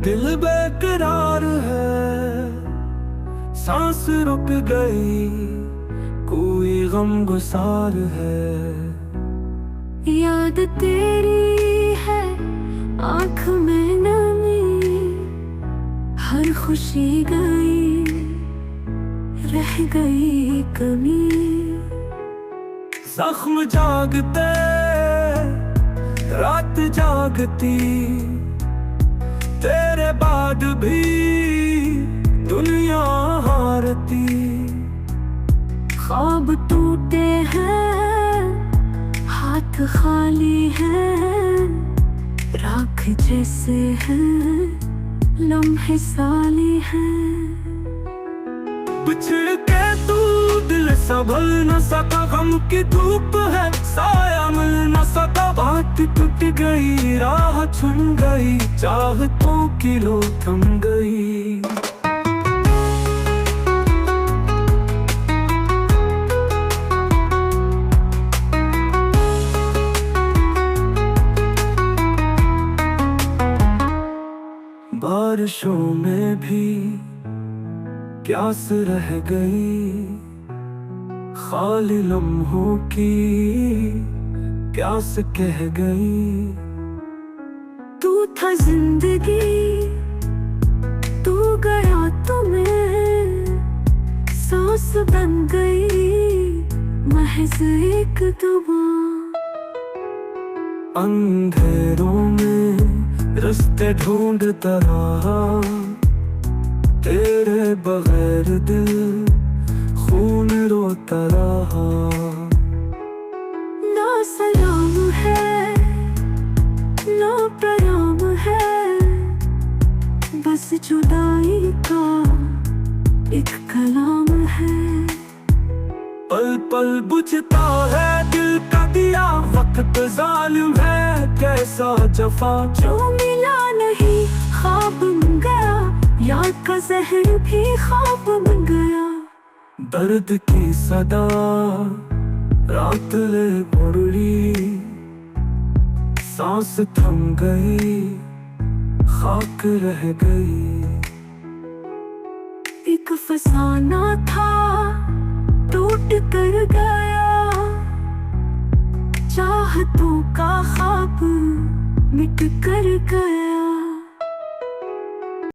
दिल बेकरार है, सांस रुक गई, कोई गम गुसार है। याद तेरी है आँख में नमी, हर खुशी गई, रह गई कमी। जख्म जागते, रात जागती, तेरे बाद भी दुनिया हारती। ख्वाब टूटे हैं, हाथ खाली हैं, राख जैसे हैं, लम्हे साली हैं। बिछड़ के तू दिल संभल न सका, गम की धूप है साया मिल न सका। बात टूट गई, राह चुन गई, चाहतों की लो थम गई। बारिशों में भी प्यास रह गई, खाली लम्हों की प्यास कह गई। तू था जिंदगी, तू गया तो मैं सांस बन गई, महज एक दुआ। अंधेरों में रास्ते ढूंढता रहा, तेरे बगैर दिल खून रोता रहा। ना सलाम है, ना प्रणाम है, बस जुदाई का एक कलाम है। पल पल बुझता है दिल का दिया, वक्त जालिम है कैसा जफा। जो मिला नहीं ख्वाब बन गया, याद का जहर भी ख्वाब बन गया। दर्द की सदा रात ले मुरली, सांस थम गई, खाक रह गई। एक फसाना था टूट कर गया, चाहतों का ख्वाब मिट कर गया।